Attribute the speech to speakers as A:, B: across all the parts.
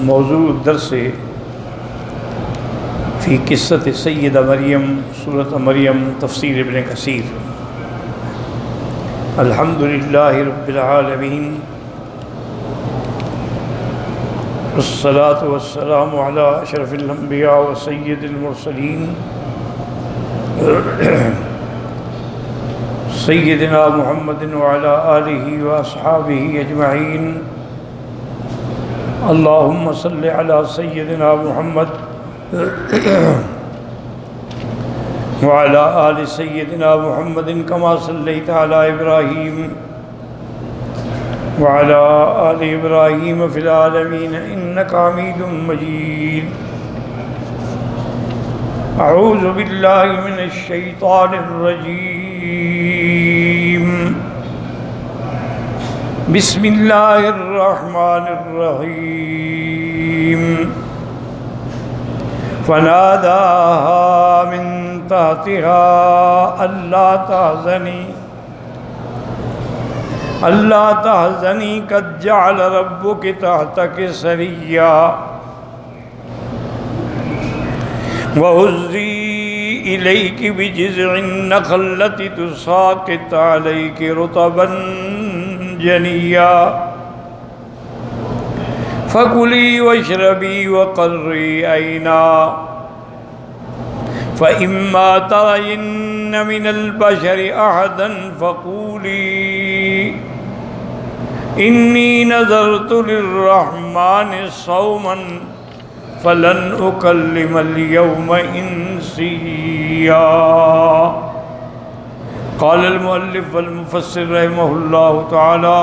A: موضوع درس فی قصۃ سیدہ مریم سورۃ مریم تفسیر ابن کثیر۔ الحمدللہ رب العالمین والصلاة والسلام علی اشرف الانبیاء و سید المرسلین سیدنا محمد وعلی آلہ واصحابہ اجمعین۔ اللہم صل علی سیدنا محمد وعلی آل سیدنا محمد کما صلیت علی ابراہیم وعلی آل ابراہیم فی العالمین انکا حمید مجید۔ اعوذ باللہ من الشیطان الرجیم۔ بسم اللہ الرحمن الرحیم۔ فناداها من تحتها ألا تحزني قد جعل ربك تحتك سريا وهزي إليك بجذع النخلة تساقط عليك رطبا جنيا فَكُلِي وَاشْرَبِي وَقَرِّي عَيْنًا فَإِمَّا تَرَيِنَّ مِنَ الْبَشَرِ أَحَدًا فَقُولِي إِنِّي نَذَرْتُ لِلرَّحْمَنِ صَوْمًا فَلَنْ أُكَلِّمَ الْيَوْمَ إِنْسِيًّا۔ قال المؤلف والمفسر رحمه الله تعالى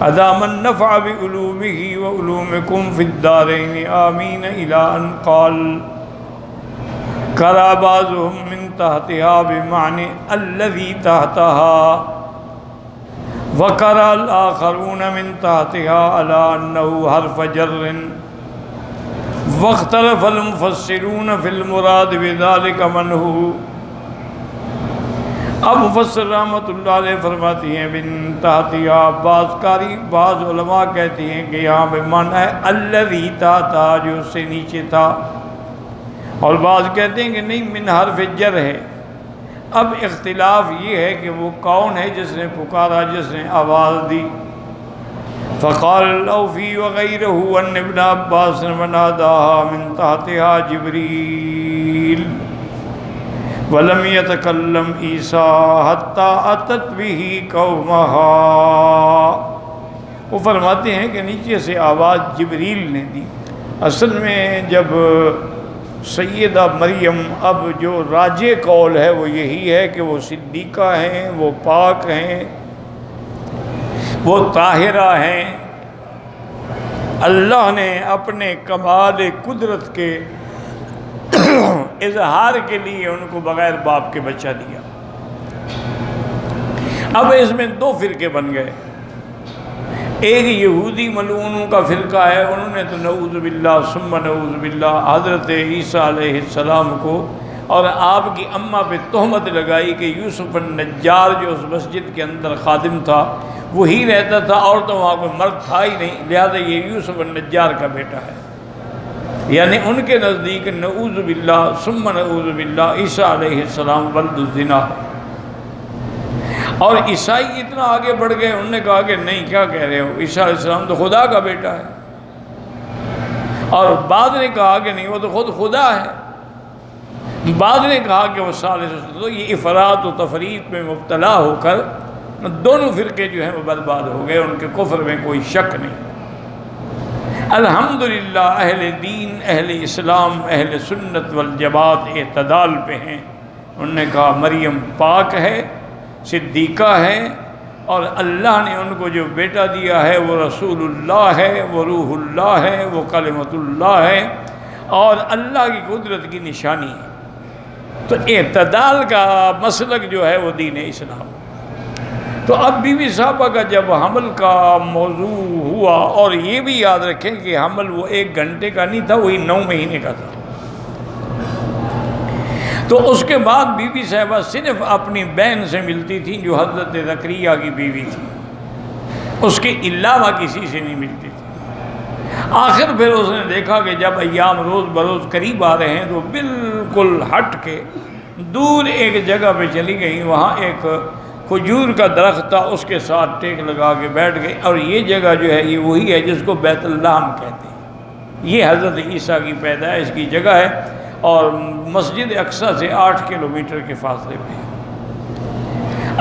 A: ادام النفع بعلومه وعلومكم في الدارين آمين إلى أن قال قرأ بعضهم من تحتها بمعنى الذي تحتها وقرأ الآخرون من تحتها على أنه حرف جر واختلف المفسرون في المراد بذلك من هو۔ اب مفسر رحمۃ اللہ علیہ فرماتی ہیں بن تحتیا، بعض علماء کہتی ہیں کہ یہاں پہ معنی ہے الذی تحتا، جو اس سے نیچے تھا، اور بعض کہتے ہیں کہ نہیں من حرف جر ہے۔ اب اختلاف یہ ہے کہ وہ کون ہے جس نے پکارا، جس نے آواز دی۔ فقال الاوفی وغیرہ ان ابن عباس وناداها من تحتها جبریل وَلَمْ يَتَكَلَّمْ عِيسَىٰ حَتَّىٰ أَتَتْ بِهِ قَوْمَهَا۔ وہ فرماتے ہیں کہ نیچے سے آواز جبریل نے دی۔ اصل میں جب سیدہ مریم، اب جو راجع قول ہے وہ یہی ہے کہ وہ صدیقہ ہیں، وہ پاک ہیں، وہ طاہرہ ہیں۔ اللہ نے اپنے کمال قدرت کے اظہار کے لیے ان کو بغیر باپ کے بچہ دیا۔ اب اس میں دو فرقے بن گئے۔ ایک یہودی ملعونوں کا فرقہ ہے، انہوں نے تو نعوذ باللہ ثم نعوذ باللہ حضرت عیسیٰ علیہ السلام کو اور آپ کی اماں پہ تہمت لگائی کہ یوسف النجار جو اس مسجد کے اندر خادم تھا وہی رہتا تھا، اور تو وہاں کوئی مرد تھا ہی نہیں، لہذا یہ یوسف النجار کا بیٹا ہے۔ یعنی ان کے نزدیک نعوذ باللہ ثم نعوذ باللہ عیسیٰ علیہ السلام ولد الزنا ہے۔ اور عیسائی اتنا آگے بڑھ گئے، انہوں نے کہا کہ نہیں، کیا کہہ رہے ہو، عیسیٰ علیہ السلام تو خدا کا بیٹا ہے۔ اور بعض نے کہا کہ نہیں، وہ تو خود خدا ہے۔ بعض نے کہا کہ وہ ثالث۔ تو یہ افراط و تفریط میں مبتلا ہو کر دونوں فرقے جو ہیں وہ برباد ہو گئے، ان کے کفر میں کوئی شک نہیں۔ الحمدللہ اہل دین، اہل اسلام، اہل سنت والجماعت اعتدال پہ ہیں۔ انہوں نے کہا مریم پاک ہے، صدیقہ ہے، اور اللہ نے ان کو جو بیٹا دیا ہے وہ رسول اللہ ہے، وہ روح اللہ ہے، وہ کلمۃ اللہ ہے، اور اللہ کی قدرت کی نشانی ہے۔ تو اعتدال کا مسلک جو ہے وہ دین اسلام۔ تو اب بی بی صاحبہ کا جب حمل کا موضوع ہوا، اور یہ بھی یاد رکھیں کہ حمل وہ 1 گھنٹے کا نہیں تھا، وہی 9 مہینے کا تھا۔ تو اس کے بعد بی بی صاحبہ صرف اپنی بہن سے ملتی تھی جو حضرت زکریا کی بیوی تھی، اس کے علاوہ کسی سے نہیں ملتی تھی۔ آخر پھر اس نے دیکھا کہ جب ایام روز بروز قریب آ رہے ہیں تو بالکل ہٹ کے دور ایک جگہ پہ چلی گئی، وہاں ایک کھجور کا درخت تھا، اس کے ساتھ ٹیک لگا کے بیٹھ گئی، اور یہ جگہ جو ہے یہ وہی ہے جس کو بیت اللحم کہتے ہیں، یہ حضرت عیسیٰ کی پیدائش کی جگہ ہے، اور مسجد اقصیٰ سے 8 کلومیٹر کے فاصلے پہ ہے۔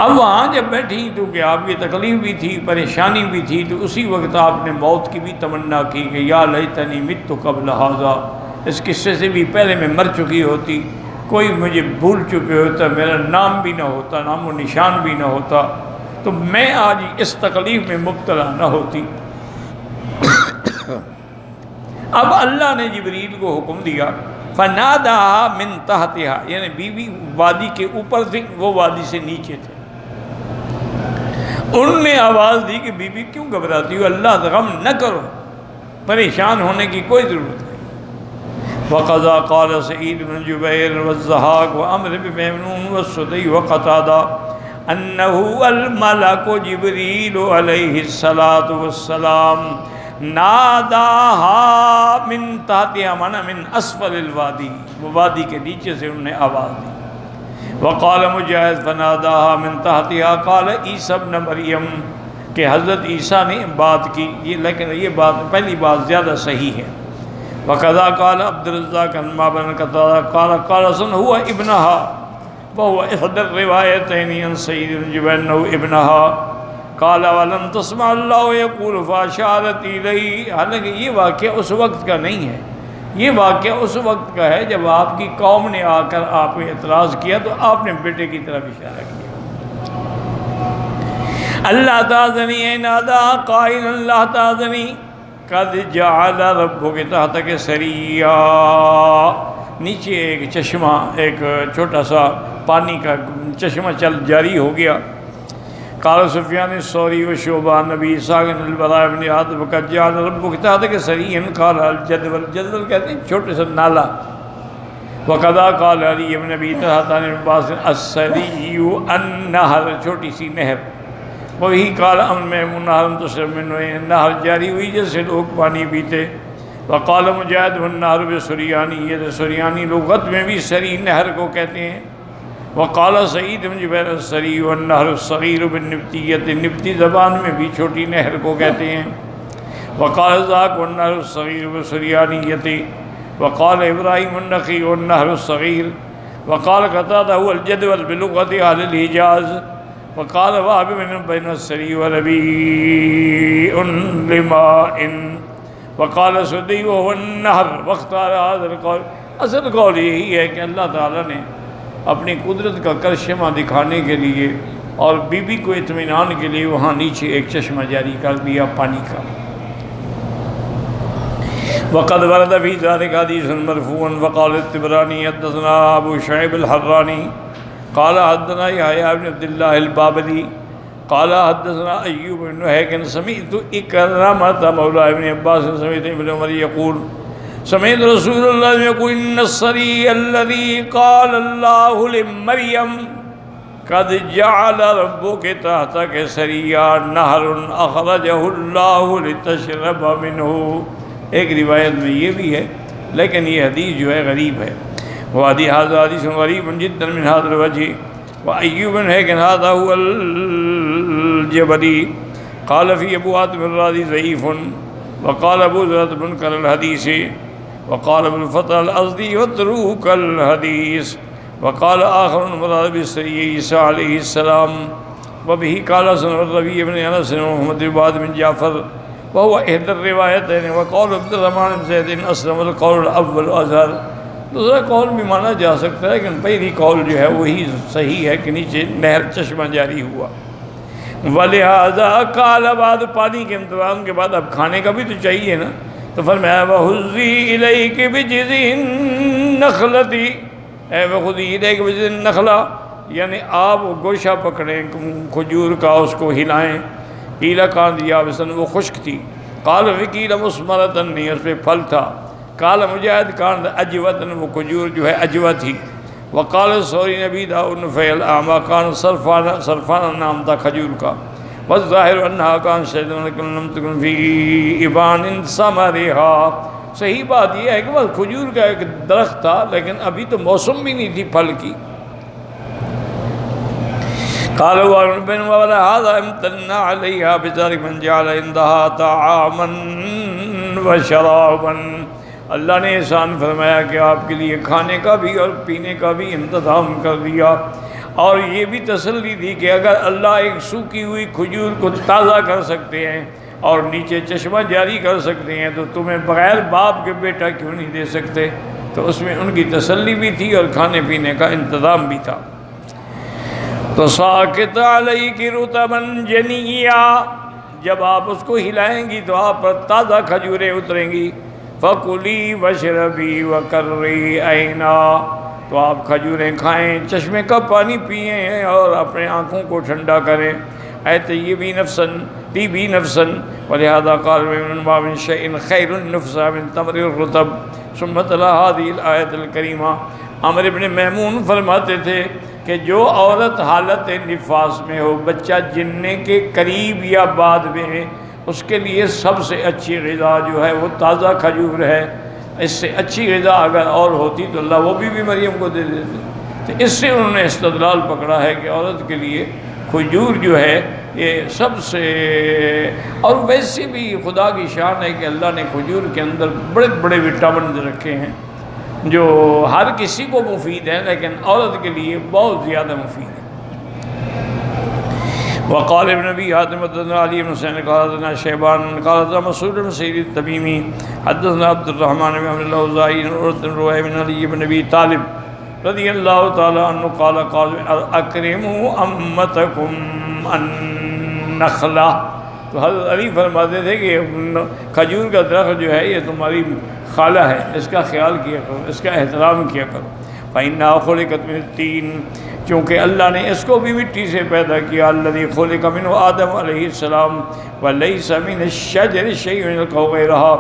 A: اب وہاں جب بیٹھی تو کہ آپ کی تکلیف بھی تھی، پریشانی بھی تھی، تو اسی وقت آپ نے موت کی بھی تمنا کی کہ یا لیتنی مت قبل ھذا، اس قصے سے بھی پہلے میں مر چکی ہوتی، کوئی مجھے بھول چکے ہوتا، میرا نام بھی نہ ہوتا، نام و نشان بھی نہ ہوتا، تو میں آج اس تکلیف میں مبتلا نہ ہوتی۔ اب اللہ نے جبریل کو حکم دیا، فناداها من تحتها، یعنی بیوی وادی کے اوپر تھی، وہ وادی سے نیچے تھے، ان نے آواز دی کہ بی بی کیوں گھبراتی ہو، اللہ غم نہ کرو، پریشان ہونے کی کوئی ضرورت نہیں۔ وقضا قال سعید بن جبیر والضحاک وعمر بن میمون والسدی وقتادہ انه الملک جبریل علیہ الصلاۃ والسلام ناداها من تحتها، مانا من اسفل الوادی، وہ وادی کے نیچے سے انہوں نے آواز دی۔ وقال مجاہد فناداها من تحتها قال عیسی ابن مریم، کہ حضرت عیسیٰ نے بات کی، لیکن یہ بات پہلی بات زیادہ صحیح ہے۔ وقضا قال عبد الرزاق عن ما بن قتادہ قال قال سن هو ابنها وهو احدى الروايتين عن سعيد بن جبير انه ابنها قال ولم تسمع الله يقول فاشارت الیہ، حالانکہ یہ واقعہ اس وقت کا نہیں ہے، یہ واقعہ اس وقت کا ہے جب آپ کی قوم نے آ کر آپ پہ اعتراض کیا تو آپ نے بیٹے کی طرف اشارہ کیا۔ اللہ تعاذنی اے نادا قائل اللہ تعاذنی قد جعل ربک تحتک سریا، نیچے ایک چشمہ، ایک چھوٹا سا پانی کا چشمہ چل جاری ہو گیا۔ قال سفیان الثوری و شعبہ نبی اسحاق بن البراء بن عازب قد جعل ربک تحتک سریا قال الجدول، جدول کہتے ہیں چھوٹے سا نالا۔ وقضا قال علی بن ابی طلحہ عن عباس السری النہر، چھوٹی سی نہر، وہی قال امن میں نہر تشرب منہ، نہر جاری ہوئی جیسے لوگ پانی پیتے۔ وقال مجاہد والنہر بسریانی، یہ سریانی لغت میں بھی سری نہر کو کہتے ہیں۔ وقال سعید بن جبیر السری والنہر الصغیر بالنبتیت، نبتی زبان میں بھی چھوٹی نہر کو کہتے ہیں۔ وقال ذاک والنہر الصغیر بسریانیت، وقال ابراہیم النخعی والنہر الصغیر، وقال قتادہ هو الجدول بلغت اہل الحجاز، وقال وهب بین السری وربیع لماء، وقال سدی وهو النہر، واختار هذا القول۔ اصل قول یہی ہے کہ اللہ تعالیٰ نے اپنی قدرت کا کرشمہ دکھانے کے لیے اور بی بی کو اطمینان کے لیے وہاں نیچے ایک چشمہ جاری کر دیا پانی کا۔ وقد ورد فی ذلک حدیث مرفوع وقال الطبرانی حدثنا ابو شعیب الحرانی قال حدثنا یحییٰ بن عبد اللہ البابلی قال حدثنا ایوب بن نہیک سمعت اکرمۃ مولا ابن عباس سمعت ابن عمر یقول سمعت رسول اللہ یقول ان الصری الذی قال اللہ لمریم قد جعل ربک تحتک سریا نہر اخرجہ اللہ لتشرب منہ۔ ایک روایت میں یہ بھی ہے، لیکن یہ حدیث جو ہے غریب ہے۔ هذا حدیث غریب جدا من هذا الوجه وأيوب هيكن هذا هو الجبلي قال في أبو حاتم الرازي ضعيف وقال أبو زرعة منكر الحديث وقال ابن الفتح الأزدي وتروك الحديث وقال آخر مراد بالسري عيسى عليه السلام وبه قال حسن الربيع بن أنس ومحمد بن عباد بن جعفر وهو إحدى الروايتين وقال عبد الرحمن بن زيد أسلم القول الأول أظهر۔ دوسرا قول بھی مانا جا سکتا ہے، لیکن پہلی قول جو ہے وہی صحیح ہے کہ نیچے نہر چشمہ جاری ہوا۔ وَلِهَذَا قَالَ بعد پانی کے انتظام کے بعد اب کھانے کا بھی تو چاہیے نا، تو فرمایا وَحُزِّي إِلَيْكِ بِجِذِعِ النَّخْلَةِ، اے وَخُذِي إِلَيْكِ بِجِذِعِ النَّخْلَةِ، یعنی آپ گوشہ پکڑیں کھجور کا، اس کو ہلائیں۔ قیل کانت یابسا، وہ خشک تھی۔ قال وقیل مثمرۃ، نہیں اس پہ پھل تھا۔ قال مجاہد کانت اجوتن، وہ کھجور جو ہے اجوا تھی۔ وقال سوری نبی داؤد فیل اعما کان صرفانہ، صرفانہ نام تھا کھجور کا۔ والظاہر انہا کان شجرۃ لم تکن فی ابان ثمرها، صحیح بات یہ ہے کہ بس کھجور کا ایک درخت تھا لیکن ابھی تو موسم بھی نہیں تھی پھل کی۔ قال وَرَبِّنَا وَلَا هَذَا امْتَنَّا عَلَيْهَا بِذَلِكَ مَنْ جَعَلَ عِنْدَهَا طَعَامًا وَشَرَابًا، اللہ نے احسان فرمایا کہ آپ کے لیے کھانے کا بھی اور پینے کا بھی انتظام کر دیا، اور یہ بھی تسلی دی کہ اگر اللہ ایک سوکھی ہوئی کھجور کو تازہ کر سکتے ہیں اور نیچے چشمہ جاری کر سکتے ہیں تو تمہیں بغیر باپ کے بیٹا کیوں نہیں دے سکتے؟ تو اس میں ان کی تسلی بھی تھی اور کھانے پینے کا انتظام بھی تھا۔ تو ساکت علیک رطبا جنیا، جب آپ اس کو ہلائیں گی تو آپ پر تازہ کھجوریں اتریں گی۔ فکلی واشربی وقرری عینا، تو آپ کھجوریں کھائیں، چشمے کا پانی پئیں اور اپنے آنکھوں کو ٹھنڈا کریں۔ اے طیبی نفسن طیبی نفسن، ولہذا قال ما من شیء خیر النفس من تمر الرطب، ثم تلا هذه الآیۃ الکریمہ۔ عمرو بن میمون فرماتے تھے کہ جو عورت حالت نفاس میں ہو، بچہ جننے کے قریب یا بعد میں ہے، اس کے لیے سب سے اچھی غذا جو ہے وہ تازہ کھجور ہے۔ اس سے اچھی غذا اگر اور ہوتی تو اللہ وہ بھی مریم کو دے دیتے۔ تو اس سے انہوں نے استدلال پکڑا ہے کہ عورت کے لیے کھجور جو ہے یہ سب سے، اور ویسے بھی خدا کی شان ہے کہ اللہ نے کھجور کے اندر بڑے بڑے وٹامن رکھے ہیں جو ہر کسی کو مفید ہیں، لیکن عورت کے لیے بہت زیادہ مفید ہے۔ وقال ابن ابی حاتم حدثنا علی بن حسین قال حدثنا شیبان قال حدثنا مسعود بن سعید التمیمی حدثنا عبد الرحمن بن عبد الاوزاعی عن روح بن علی بن ابی طالب رضی اللہ تعالی عنہ قال قال اکرموا امتکم النخلہ، تو حضرت علی فرماتے تھے کہ کھجور کا درخت جو ہے یہ تمہاری خالہ ہے، اس کا خیال کیا کرو، اس کا احترام کیا کرو۔ فَإِنَّهَا خُلِقَتْ مِنَ الطِّينِ، چونکہ اللہ نے اس کو بھی مٹی سے پیدا کیا، الَّذِي خُلِقَ مِنْهُ آدم علیہ السلام وَلَيْسَ مِنَ الشَّجَرِ شَيْءٌ يَلْقَوْ غَيْرَهَا،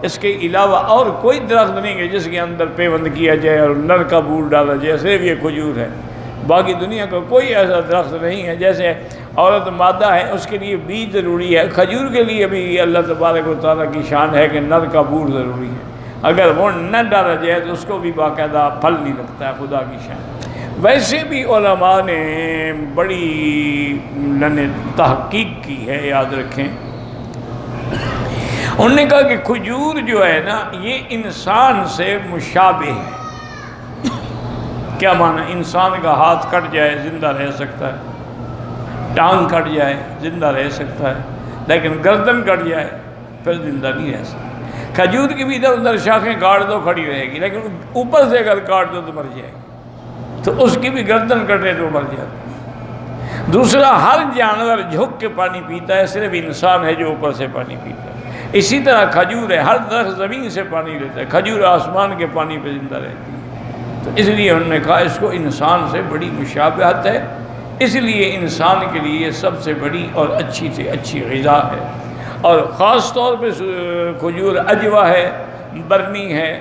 A: اس کے علاوہ اور کوئی درخت نہیں ہے جس کے اندر پیوند کیا جائے اور نر کا بول ڈالا جائے، صرف یہ کھجور ہے۔ باقی دنیا کا کوئی ایسا درخت نہیں ہے، جیسے عورت مادہ ہے اس کے لیے بیج ضروری ہے، کھجور کے لیے بھی اللہ تبارک و تعالیٰ کی شان ہے کہ نر کا بول ضروری ہے، اگر وہ نہ ڈالا جائے تو اس کو بھی باقاعدہ پھل نہیں لگتا ہے، خدا کی شان۔ ویسے بھی علماء نے بڑی تحقیق کی ہے، یاد رکھیں، انہوں نے کہا کہ کھجور جو ہے نا یہ انسان سے مشابہ ہے۔ کیا معنی؟ انسان کا ہاتھ کٹ جائے زندہ رہ سکتا ہے، ٹانگ کٹ جائے زندہ رہ سکتا ہے، لیکن گردن کٹ جائے پھر زندہ نہیں رہ سکتا۔ کھجور کی بھی ادھر ادھر شاخیں کاٹ دو کھڑی رہے گی، لیکن اوپر سے اگر کاٹ دو تو مر جائے گی، تو اس کی بھی گردن کٹے تو مر جاتی ہے۔ دوسرا، ہر جانور جھک کے پانی پیتا ہے، صرف انسان ہے جو اوپر سے پانی پیتا ہے۔ اسی طرح کھجور ہے، ہر درخت زمین سے پانی لیتا ہے، کھجور آسمان کے پانی پہ زندہ رہتی ہے۔ تو اس لیے انہوں نے کہا اس کو انسان سے بڑی مشابہت ہے، اس لیے انسان کے لیے سب سے بڑی اور اچھی سے اچھی غذا ہے۔ اور خاص طور پہ کھجور اجوا ہے، برنی ہے،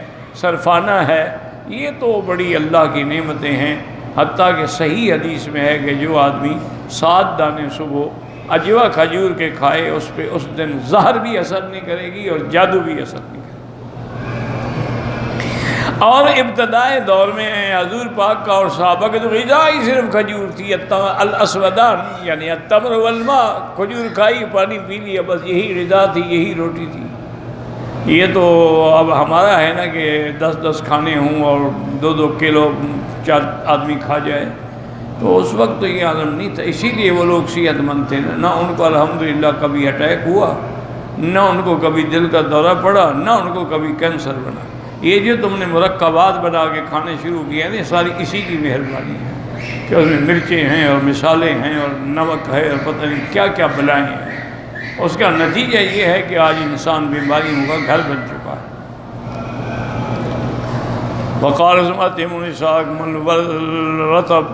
A: سرفانہ ہے، یہ تو بڑی اللہ کی نعمتیں ہیں۔ حتیٰ کہ صحیح حدیث میں ہے کہ جو آدمی 7 دانے صبح اجوا کھجور کے کھائے اس پہ اس دن زہر بھی اثر نہیں کرے گی اور جادو بھی اثر نہیں کرے گی۔ اور ابتدائے دور میں حضور پاک کا اور صحابہ کے تو غذا ہی صرف کھجور تھی، الاسودان یعنی التمر والماء، کھجور کھائی پانی پی لیا، بس یہی غذا تھی، یہی روٹی تھی۔ یہ تو اب ہمارا ہے نا کہ 10 کھانے ہوں اور 2 کلو 4 آدمی کھا جائے، تو اس وقت تو یہ عالم نہیں تھا، اسی لیے وہ لوگ صحت مند تھے، نہ ان کو الحمدللہ کبھی اٹیک ہوا، نہ ان کو کبھی دل کا دورہ پڑا، نہ ان کو کبھی کینسر بنا۔ یہ جو تم نے مرکبات بنا کے کھانے شروع کیے ہیں ساری اسی کی مہربانی ہے کہ اس میں مرچیں ہیں اور مسالے ہیں اور نمک ہے اور پتہ نہیں کیا کیا بلائیں ہیں، اس کا نتیجہ یہ ہے کہ آج انسان بیماریوں کا گھر بن چکا ہے۔ وقال سمعتم النساء من والرطب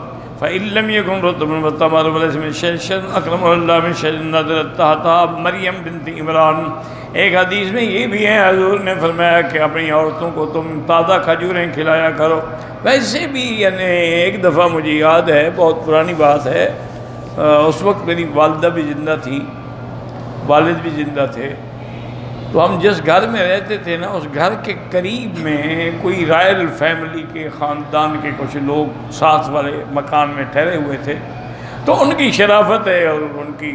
A: فإن لم يكن رطب والتمر وليس من شيء أكرم الله من شيء نزلت تحتها مریم بنت عمران۔ ایک حدیث میں یہ بھی ہے حضور نے فرمایا کہ اپنی عورتوں کو تم تازہ کھجوریں کھلایا کرو۔ ویسے بھی یعنی ایک دفعہ مجھے یاد ہے، بہت پرانی بات ہے، اس وقت میری والدہ بھی زندہ تھی، والد بھی زندہ تھے، تو ہم جس گھر میں رہتے تھے نا، اس گھر کے قریب میں کوئی رائل فیملی کے خاندان کے کچھ لوگ ساتھ والے مکان میں ٹھہرے ہوئے تھے، تو ان کی شرافت ہے اور ان کی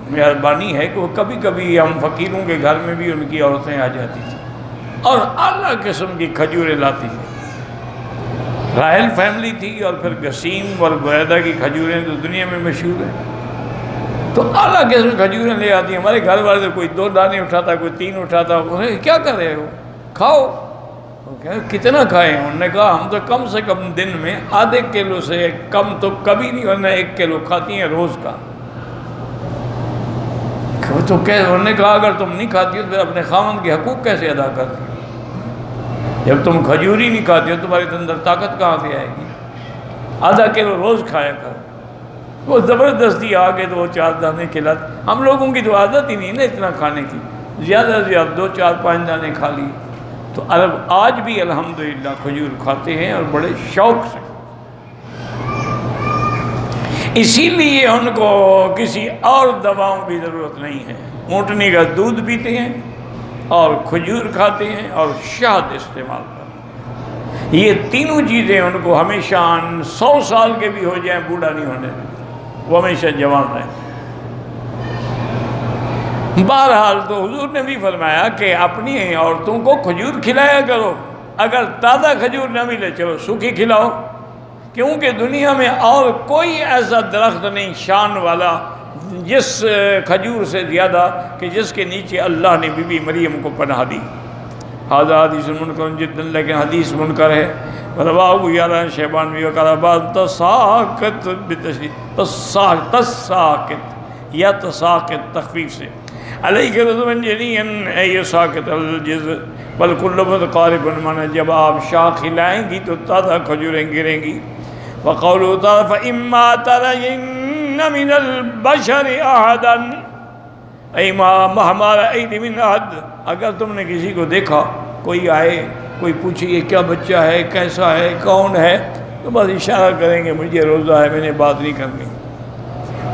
A: مہربانی ہے کہ وہ کبھی کبھی ہم فقیروں کے گھر میں بھی ان کی عورتیں آ جاتی تھیں اور اعلیٰ قسم کی کھجوریں لاتی تھیں۔ رائل فیملی تھی اور پھر گسیم اور بریدہ کی کھجوریں تو دنیا میں مشہور ہیں، تو اعلیٰ قسم کھجوریں لے آتی ہیں۔ ہمارے گھر والے کوئی 2 دانے اٹھاتا، کوئی 3 اٹھاتا، انہیں کیا کر رہے ہو، کھاؤ۔ کتنا کھائیں؟ انہوں نے کہا ہم تو کم سے کم دن میں آدھے کلو سے کم تو کبھی نہیں، ورنہ 1 کلو کھاتی ہیں روز کا۔ تو انہوں نے کہا اگر تم نہیں کھاتی ہو تو پھر اپنے خاوند کے حقوق کیسے ادا کرتی ہو؟ جب تم کھجور ہی نہیں کھاتی ہو تمہارے اندر طاقت کہاں سے آئے گی؟ آدھا کلو روز کھایا کر۔ وہ زبردستی آ کے 2-4 دانے کھلاتے۔ ہم لوگوں کی تو عادت ہی نہیں نا اتنا کھانے کی، زیادہ سے زیادہ 2-4-5 دانے کھا لیے۔ تو عرب آج بھی الحمدللہ کھجور کھاتے ہیں اور بڑے شوق سے۔ اسی لیے ان کو کسی اور دواؤں کی ضرورت نہیں ہے، اونٹنی کا دودھ پیتے ہیں اور کھجور کھاتے ہیں اور شہد استعمال کرتے ہیں۔ یہ تینوں چیزیں ان کو ہمیشہ 100 سال کے بھی ہو جائیں بوڑھا نہیں ہونے دیتے، وہ ہمیشہ جوان رہیں۔ بہرحال تو حضور نے بھی فرمایا کہ اپنی عورتوں کو کھجور کھلایا کرو، اگر تازہ کھجور نہ ملے چلو سوکھی کھلاؤ، کیونکہ دنیا میں اور کوئی ایسا درخت نہیں شان والا جس کھجور سے زیادہ کہ جس کے نیچے اللہ نے بی بی مریم کو پناہ دی۔ حاضر حدیث منکر جدا، لیکن حدیث منکر ہے۔ رواہ یارہ شیبانوی وقال بعض تساقط بتشدید، تساقط یا تساقط تخفیف سے، علیک رضوان جنین اے ساقط الجزء بل کل متقارب، مانا جب آپ شاخ کھلائیں گی تو تازہ کھجوریں گریں گی۔ وقولہ تعالی فإما ترین من البشر احدا، اے مہما رأیت من احد، اگر تم نے کسی کو دیکھا، کوئی آئے کوئی پوچھے یہ کیا بچہ ہے، کیسا ہے، کون ہے، تو بس اشارہ کریں گے مجھے روزہ ہے، میں نے بات نہیں کرنی۔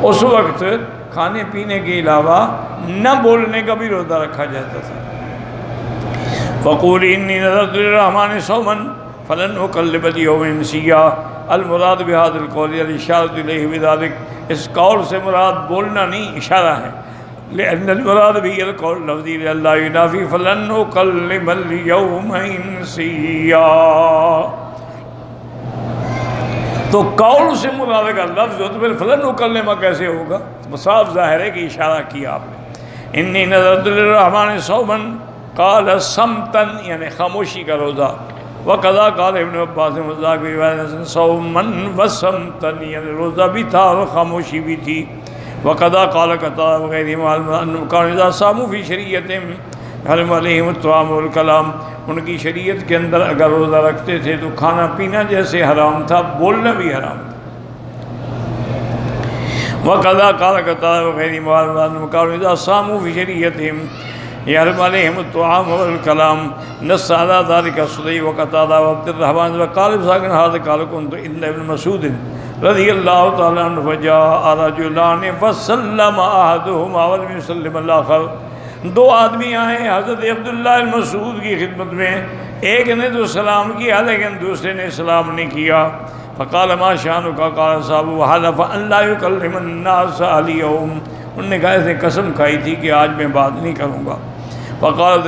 A: اس وقت کھانے پینے کے علاوہ نہ بولنے کا بھی روزہ رکھا جاتا تھا۔ فقول انی نذرت للرحمن صوما فلن اکلم اليوم انسیا، المراد بهذا القول الاشارۃ الیہ بذلک، اس قول سے مراد بولنا نہیں اشارہ ہے، لأن المراد به القول لفظی للہ ینافی فلن اکلم اليوم انسیا، تو قول سے مراد کا لفظ ہو تو پھر فلن اکلم کیسے ہوگا؟ صاف ظاہر ہے کہ اشارہ کیا آپ نے۔ انی نذرت للرحمن صوما قال صمتا، یعنی خاموشی کا روزہ، وقضا قال ابن عباس مذاق روایت صوما وصمتا، یعنی روزہ بھی تھا اور خاموشی بھی تھی۔ وقضا قال قتادہ وغیرہ انہم کانوا اذا صاموا فی شریعتہم حرم علیہم الطعام والکلام، ان کی شریعت کے اندر اگر روزہ رکھتے تھے تو کھانا پینا جیسے حرام تھا، بولنا بھی حرام تھا۔ وقضا قال قتادہ وغیرہ انہم کانوا اذا صاموا فی شریعتہم یحرم علیہم الطعام والکلام، نص علی ذلک سدی وقتادہ وعبد الرحمن وقال ابن هذا قال كنت عند ابن مسعود رضی اللہ تعالی عنہ فجاء رجلان فسلم احدهما ولم يسلم الاخر، 2 آدمی آئے حضرت عبداللہ المسعود کی خدمت میں، ایک نے تو سلام کیا لیکن دوسرے نے سلام نہیں کیا۔ فقال ما شانک، قال صاحب حلف ان لا يكلم الناس اليوم، انہوں نے کہا ایسے قسم کھائی تھی کہ آج میں بات نہیں کروں گا۔ فقال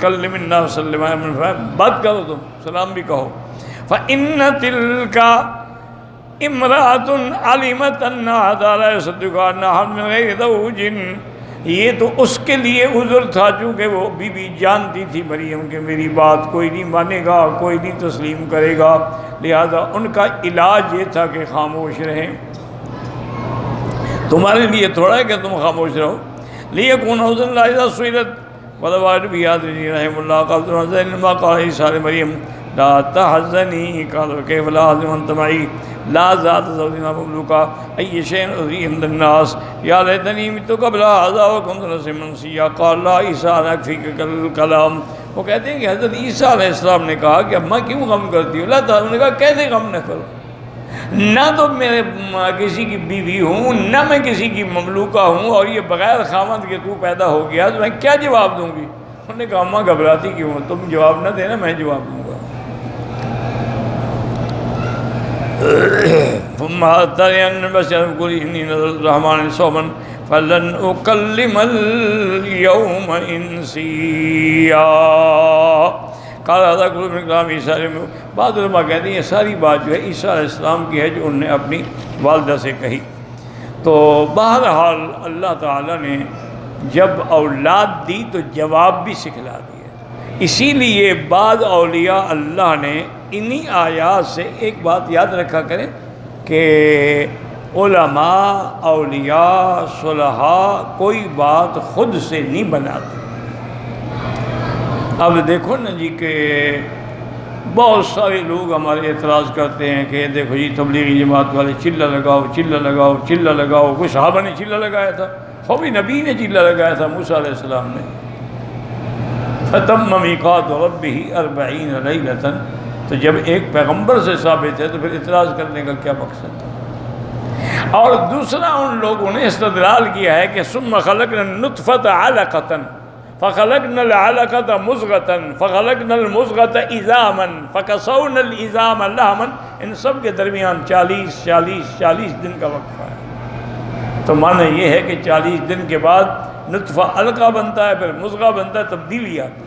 A: کلم الناس سلم، بات کرو تم، سلام بھی کہو۔ فإن تلك امرأة علمت ان هذا لا يصدق انها من غير زوج، یہ تو اس کے لیے عذر تھا چونکہ وہ بی بی جانتی تھی مریم کہ میری بات کوئی نہیں مانے گا، کوئی نہیں تسلیم کرے گا، لہذا ان کا علاج یہ تھا کہ خاموش رہیں۔ تمہارے لیے تھوڑا ہے کہ تم خاموش رہو۔ لیکن حضر اللہ اذا سئلت وروایت بیاد رحم اللہ قال ما قال عیسیٰ مریم لا تحزنی، قال کیف لا احزن وانت معی، لا ذات زوجنا مملوکا ای شیء اذی عند الناس، یا لیتنی مت قبل هذا وکنت نسیا منسیا، قال لا عیسیٰ یکفیک الکلام، وہ کہتے ہیں کہ حضرت عیسیٰ علیہ السلام نے کہا کہ اماں کیوں غم کرتی ہو؟ اللہ تعالیٰ نے کہا کیسے غم نہ کرو، نہ تو میرے کسی کی بیوی ہوں، نہ میں کسی کی مملوکہ ہوں، اور یہ بغیر خاوند کے تو پیدا ہو گیا، تو میں کیا جواب دوں گی؟ انہوں نے کہا اماں گھبراتی کیوں ہو، تم جواب نہ دینا، میں جواب دوں گا۔ ثم أتين بشر قل إني نذرت الرحمن صوما فلن أكلم اليوم إنسيا قال هذا كله من كلام عيسى علیہ السلام۔ بعض علماء کہتے ہیں یہ ساری بات جو ہے عیسیٰ علیہ السلام کی ہے، جو انہوں نے اپنی والدہ سے کہی۔ تو بہرحال اللہ تعالیٰ نے جب اولاد دی تو جواب بھی سکھلا دیا۔ اسی لیے بعض اولیاء اللہ نے انہی آیات سے ایک بات یاد رکھا کریں کہ علماء، اولیاء، صلحاء کوئی بات خود سے نہیں بناتے۔ اب دیکھو نا جی کہ بہت سارے لوگ ہمارے اعتراض کرتے ہیں کہ دیکھو جی تبلیغی جماعت والے چلہ لگاؤ، چلہ لگاؤ، چلہ لگاؤ۔ کوئی صحابہ نے چلہ لگایا تھا؟ خوبی نبی نے چلہ لگایا تھا، موسیٰ علیہ السلام نے۔ فَتَمَّ مِيقَاتُ رَبِّهِ 40 لَيْلَةً۔ تو جب ایک پیغمبر سے ثابت ہے تو پھر اعتراض کرنے کا کیا مقصد ہے؟ اور دوسرا ان لوگوں نے استدلال کیا ہے کہ ثُمَّ خَلَقْنَا النُّطْفَةَ عَلَقَةً فَخَلَقْنَا الْعَلَقَةَ مُضْغَةً فَخَلَقْنَا الْمُضْغَةَ عِظَامًا فَكَسَوْنَا الْعِظَامَ لَحْمًا۔ ان سب کے درمیان 40 دن کا وقفہ ہے۔ تو معنی یہ ہے کہ 40 دن کے بعد نطفہ علقہ بنتا ہے، پھر مضغہ بنتا ہے، تبدیلی آتی ہے۔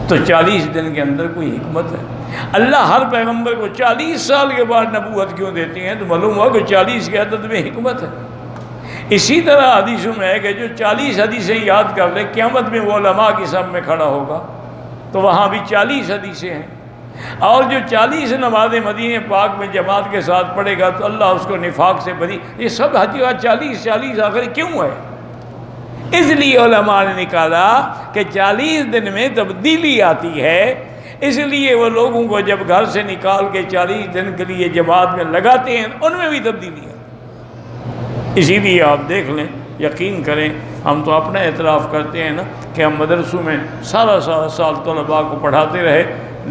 A: تو 40 دن کے اندر کوئی حکمت ہے؟ اللہ ہر پیغمبر کو 40 سال کے بعد نبوت کیوں دیتے ہیں؟ تو معلوم ہوا کہ 40 کے عدد میں حکمت ہے۔ اسی طرح حدیثوں میں ہے کہ جو 40 حدیثیں یاد کر لے، قیامت میں وہ علماء کی صف میں کھڑا ہوگا، تو وہاں بھی 40 حدیثیں ہیں۔ اور جو 40 نمازیں مدینہ پاک میں جماعت کے ساتھ پڑھے گا تو اللہ اس کو نفاق سے بری۔ یہ سب حدیث 40 آخر کیوں ہے؟ اس لیے علماء نے نکالا کہ 40 دن میں تبدیلی آتی ہے، اس لیے وہ لوگوں کو جب گھر سے نکال کے 40 دن کے لیے جماعت میں لگاتے ہیں، ان میں بھی تبدیلی ہے۔ اسی لیے آپ دیکھ لیں، یقین کریں، ہم تو اپنا اعتراف کرتے ہیں نا کہ ہم مدرسوں میں سارا سال طلباء کو پڑھاتے رہے،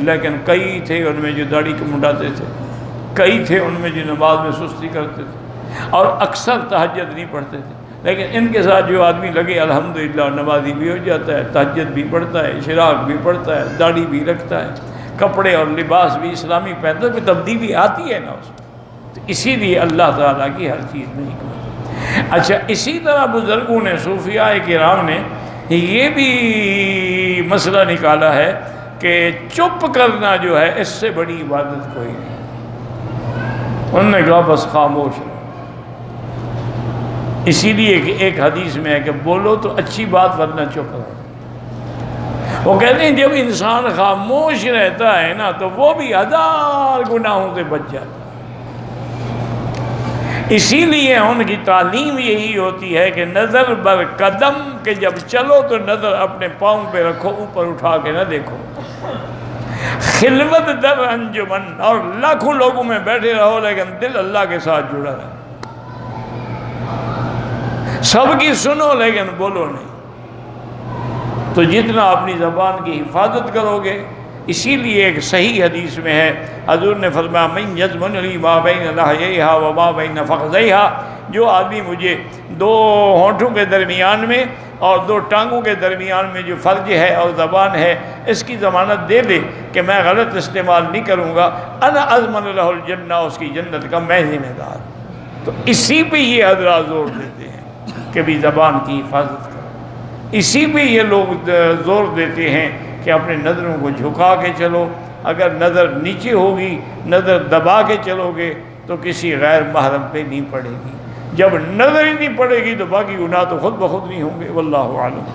A: لیکن کئی تھے ان میں جو داڑھی کو منڈاتے تھے، کئی تھے ان میں جو نماز میں سستی کرتے تھے، اور اکثر تہجد نہیں پڑھتے تھے۔ لیکن ان کے ساتھ جو آدمی لگے الحمدللہ نمازی بھی ہو جاتا ہے، تہجد بھی پڑھتا ہے، اشراق بھی پڑھتا ہے، داڑھی بھی رکھتا ہے، کپڑے اور لباس بھی اسلامی پہنتا ہے، کوئی تبدیلی آتی ہے نا اس میں۔ تو اسی لیے اللہ تعالیٰ کی ہر چیز میں حکمت ہے۔ اچھا، اسی طرح بزرگوں نے، صوفیاء کرام نے یہ بھی مسئلہ نکالا ہے کہ چپ کرنا جو ہے اس سے بڑی عبادت کوئی نہیں۔ انہوں نے کہا بس خاموش رہو۔ اسی لیے کہ ایک حدیث میں ہے کہ بولو تو اچھی بات، ورنہ چپ رہو۔ وہ کہتے ہیں جب انسان خاموش رہتا ہے نا تو وہ بھی 1000 گناہوں سے بچ جاتا ہے۔ اسی لیے ان کی تعلیم یہی ہوتی ہے کہ نظر بر قدم، کہ جب چلو تو نظر اپنے پاؤں پہ رکھو، اوپر اٹھا کے نہ دیکھو۔ خلوت در انجمن، اور لاکھوں لوگوں میں بیٹھے رہو لیکن دل اللہ کے ساتھ جڑا رہے۔ سب کی سنو لیکن بولو نہیں۔ تو جتنا اپنی زبان کی حفاظت کرو گے، اسی لیے ایک صحیح حدیث میں ہے، حضور نے فرمایا من یضمن لی ما بین لحییہا و ما بین فخذیہا، جو آدمی مجھے 2 ہونٹوں کے درمیان میں اور 2 ٹانگوں کے درمیان میں جو فرج ہے اور زبان ہے، اس کی ضمانت دے دے کہ میں غلط استعمال نہیں کروں گا، انا اضمن لہ الجنہ، اس کی جنت کا میں ذمہ دار۔ تو اسی پہ یہ حضرات زور دیتے ہیں کہ بھی زبان کی حفاظت کرو۔ اسی پہ یہ لوگ زور دیتے ہیں کہ اپنے نظروں کو جھکا کے چلو، اگر نظر نیچے ہوگی، نظر دبا کے چلو گے تو کسی غیر محرم پہ نہیں پڑے گی، جب نظر ہی نہیں پڑے گی تو باقی گناہ تو خود بخود نہیں ہوں گے۔ واللہ اعلم۔